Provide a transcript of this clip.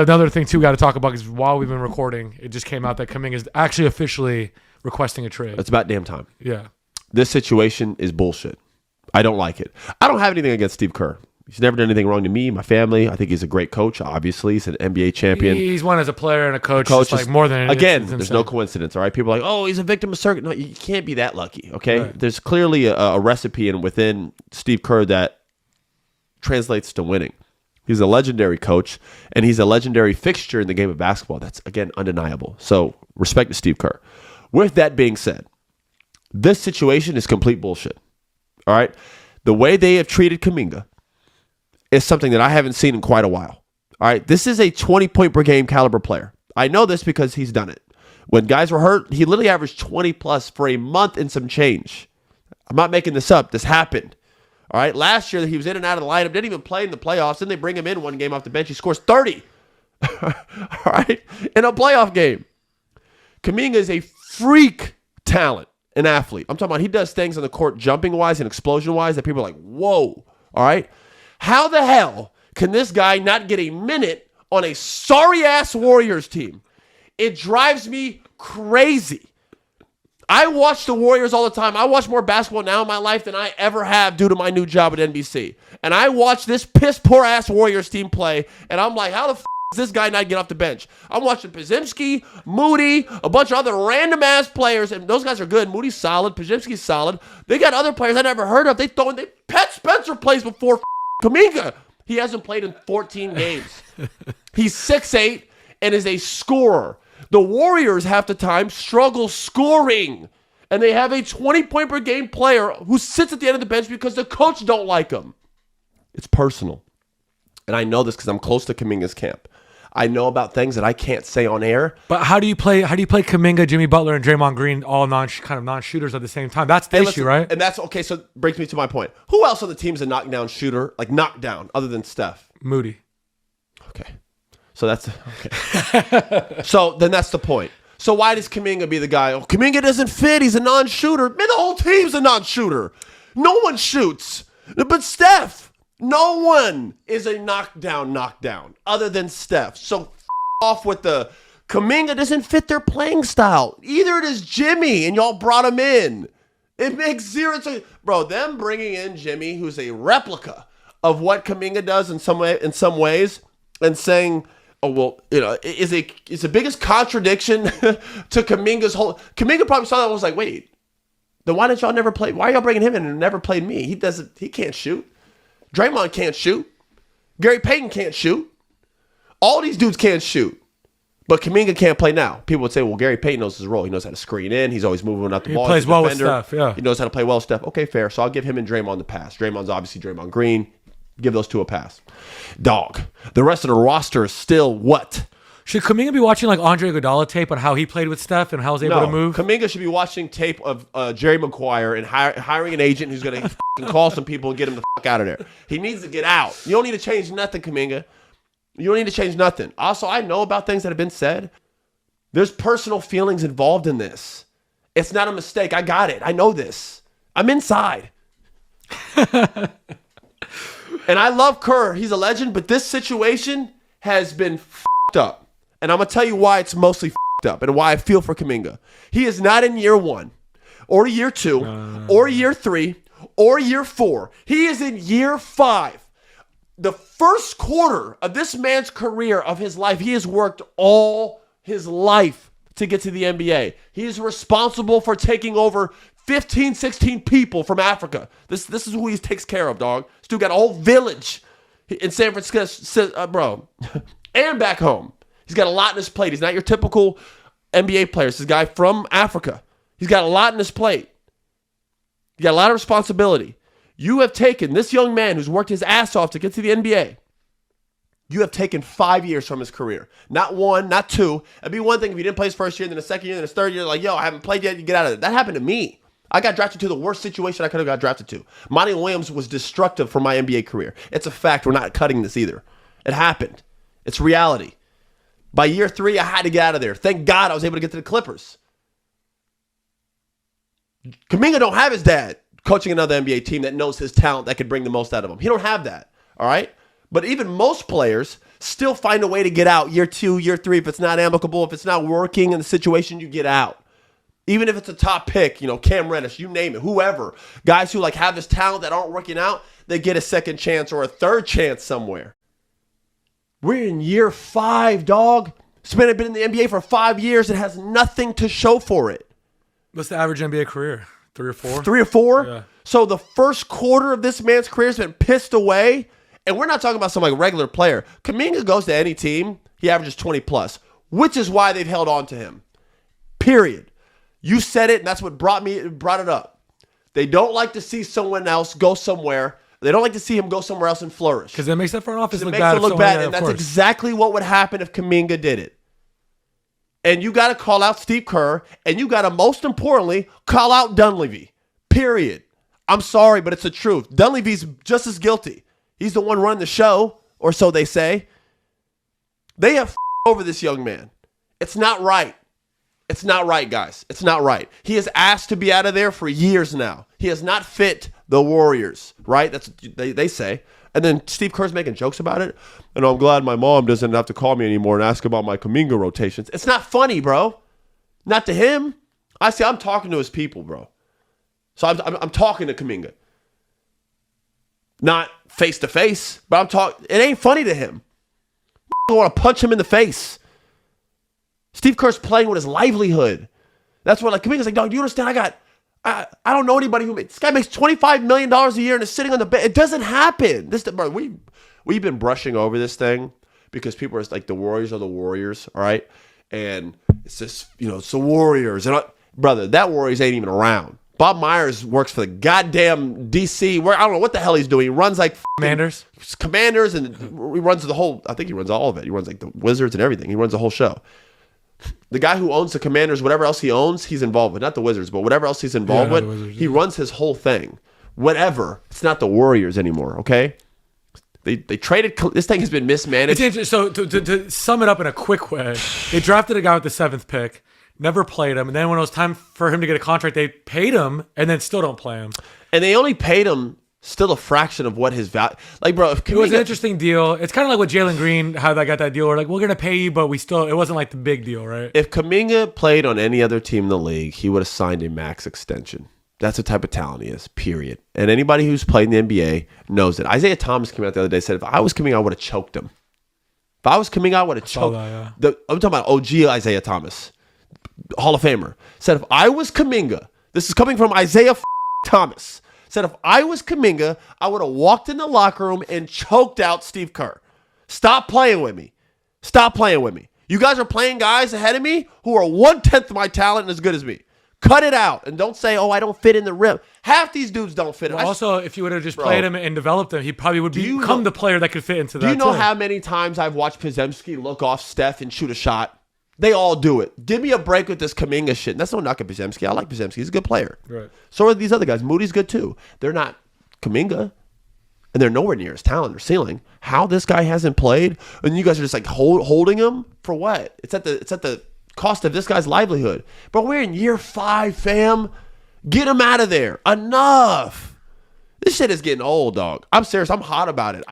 Another thing, too, we got to talk about is while we've been recording, it just came out that Kuminga is actually officially requesting a trade. It's about damn time. Yeah. This situation is bullshit. I don't like it. I don't have anything against Steve Kerr. He's never done anything wrong to me, my family. I think he's a great coach, obviously. He's an NBA champion. He's won as a player and a coach. Just like more than again, there's no coincidence, all right? People are like, oh, he's a victim of circuit. No, you can't be that lucky, okay? Right. There's clearly a recipe within Steve Kerr that translates to winning. He's a legendary coach, and he's a legendary fixture in the game of basketball. That's, again, undeniable. So, respect to Steve Kerr. With that being said, this situation is complete bullshit, all right? The way they have treated Kuminga is something that I haven't seen in quite a while. All right, this is a 20-point per game caliber player. I know this because he's done it. When guys were hurt, he literally averaged 20 plus for a month and some change. I'm not making this up. This happened. All right, last year he was in and out of the lineup, didn't even play in the playoffs. Then they bring him in one game off the bench. He scores 30. All right, in a playoff game. Kuminga is a freak talent, an athlete. I'm talking about he does things on the court jumping-wise and explosion-wise that people are like, whoa. All right. How the hell can this guy not get a minute on a sorry-ass Warriors team? It drives me crazy. I watch the Warriors all the time. I watch more basketball now in my life than I ever have due to my new job at NBC. And I watch this piss-poor-ass Warriors team play, and I'm like, how the does this guy not get off the bench? I'm watching Podziemski, Moody, a bunch of other random-ass players, and those guys are good. Moody's solid. Podziemski's solid. They got other players I never heard of. Pat Spencer plays before Kuminga. He hasn't played in 14 games. He's 6'8" and is a scorer. The Warriors half the time struggle scoring. And they have a 20-point per game player who sits at the end of the bench because the coach don't like him. It's personal. And I know this because I'm close to Kuminga's camp. I know about things that I can't say on air. But how do you play Kuminga, Jimmy Butler, and Draymond Green, all non-shooters at the same time? That's the issue, right? And that's okay. So it brings me to my point. Who else on the team is a knockdown shooter, like knockdown, other than Steph? Moody. Okay. So that's okay. So then that's the point. So why does Kuminga be the guy? Oh, Kuminga doesn't fit. He's a non-shooter. Man, the whole team's a non-shooter. No one shoots. But Steph. No one is a knockdown other than Steph. So off with the Kuminga doesn't fit their playing style. Either it is Jimmy and y'all brought him in. It makes zero sense. Bro, them bringing in Jimmy, who's a replica of what Kuminga does in some ways, and saying, oh, well, is the biggest contradiction to Kuminga's whole. Kuminga probably saw that and was like, wait, then why didn't y'all never play? Why are y'all bringing him in and never played me? He can't shoot. Draymond can't shoot. Gary Payton can't shoot. All these dudes can't shoot. But Kuminga can't play now. People would say, well, Gary Payton knows his role. He knows how to screen in. He's always moving out the ball. He plays well with Steph, yeah. He knows how to play well with Steph. Okay, fair. So I'll give him and Draymond the pass. Draymond's obviously Draymond Green. Give those two a pass. Dog. The rest of the roster is still what? Should Kuminga be watching like Andre Iguodala tape on how he played with Steph and how he was able to move? Kuminga should be watching tape of Jerry Maguire and hiring an agent who's going to call some people and get him the fuck out of there. He needs to get out. You don't need to change nothing, Kuminga. You don't need to change nothing. Also, I know about things that have been said. There's personal feelings involved in this. It's not a mistake. I got it. I know this. I'm inside. And I love Kerr. He's a legend, but this situation has been f***ed up. And I'm going to tell you why it's mostly f***ed up and why I feel for Kuminga. He is not in year 1 or year 2 or year 3 or year 4. He is in year 5. The first quarter of this man's career, of his life, he has worked all his life to get to the NBA. He is responsible for taking over 15, 16 people from Africa. This is who he takes care of, dog. This dude got a whole village in San Francisco, bro, and back home. He's got a lot in his plate. He's not your typical NBA player. This is a guy from Africa. He's got a lot in his plate. He's got a lot of responsibility. You have taken this young man who's worked his ass off to get to the NBA. You have taken 5 years from his career. Not 1, not 2. It'd be one thing if he didn't play his first year, then the second year, then his third year, like, yo, I haven't played yet, you get out of it. That happened to me. I got drafted to the worst situation I could have got drafted to. Monty Williams was destructive for my NBA career. It's a fact. We're not cutting this either. It happened. It's reality. By year 3, I had to get out of there. Thank God I was able to get to the Clippers. Kuminga don't have his dad coaching another NBA team that knows his talent that could bring the most out of him. He don't have that, all right? But even most players still find a way to get out year 2, year 3. If it's not amicable, if it's not working in the situation, you get out. Even if it's a top pick, Cam Reddish, you name it, whoever. Guys who have this talent that aren't working out, they get a second chance or a third chance somewhere. We're in year 5, dog. Been in the NBA for 5 years and has nothing to show for it. What's the average NBA career? 3 or 4? 3 or 4? Yeah. So the first quarter of this man's career has been pissed away. And we're not talking about some regular player. Kuminga goes to any team, he averages 20 plus, which is why they've held on to him. Period. You said it, and that's what brought it up. They don't like to see someone else go somewhere. They don't like to see him go somewhere else and flourish. Because it makes that front office look makes bad. It look bad, and that's exactly what would happen if Kuminga did it. And you got to call out Steve Kerr, and you got to, most importantly, call out Dunleavy. Period. I'm sorry, but it's the truth. Dunleavy's just as guilty. He's the one running the show, or so they say. They have over this young man. It's not right. It's not right, guys. It's not right. He has asked to be out of there for years now. He has not fit the Warriors, right? That's what they say. And then Steve Kerr's making jokes about it. And I'm glad my mom doesn't have to call me anymore and ask about my Kuminga rotations. It's not funny, bro. Not to him. I'm talking to his people, bro. So I'm talking to Kuminga. Not face to face, but I'm talking. It ain't funny to him. I want to punch him in the face. Steve Kerr's playing with his livelihood. That's what Kuminga's like, dog, do you understand? I don't know anybody this guy makes $25 million a year and is sitting on the bed. It doesn't happen. Bro, we've been brushing over this thing because people are like, the Warriors are the Warriors, all right? And it's just, it's the Warriors. And brother, that Warriors ain't even around. Bob Myers works for the goddamn DC. I don't know what the hell he's doing. He runs Commanders, and he runs the whole, I think he runs all of it. He runs the Wizards and everything. He runs the whole show. The guy who owns the Commanders, whatever else he owns, he's involved with. Not the Wizards, but whatever else he's involved with, Wizards, he runs his whole thing. Whatever. It's not the Warriors anymore, okay? They traded. This thing has been mismanaged. It's interesting. So to sum it up in a quick way, they drafted a guy with the 7th pick, never played him, and then when it was time for him to get a contract, they paid him and then still don't play him. And they only paid him still a fraction of what his value. Bro, if Kuminga, it was an interesting deal. It's kind of like with Jalen Green, how they got that deal where we're gonna pay you, but it wasn't like the big deal, right? If Kuminga played on any other team in the league, he would have signed a max extension. That's the type of talent he is, period. And anybody who's played in the NBA knows it. Isaiah Thomas came out the other day and said, if I was Kuminga, I would have choked him. If I was Kuminga, I would have choked. That, yeah. I'm talking about OG Isaiah Thomas, Hall of Famer. Said, if I was Kuminga, this is coming from Isaiah Thomas, said, if I was Kuminga, I would have walked in the locker room and choked out Steve Kerr. Stop playing with me. Stop playing with me. You guys are playing guys ahead of me who are 1/10 my talent and as good as me. Cut it out. And don't say, I don't fit in the rim. Half these dudes don't fit in. Well, also, if you would have just played him and developed him, he probably would become the player that could fit into that. Do you know how many times I've watched Podziemski look off Steph and shoot a shot? They all do it. Give me a break with this Kuminga shit. And that's no knock at Podziemski. I like Podziemski. He's a good player. Right. So are these other guys. Moody's good too. They're not Kuminga. And they're nowhere near his talent or ceiling. How this guy hasn't played, and you guys are just holding him for what? It's at the cost of this guy's livelihood. But we're in year 5, fam. Get him out of there. Enough. This shit is getting old, dog. I'm serious. I'm hot about it.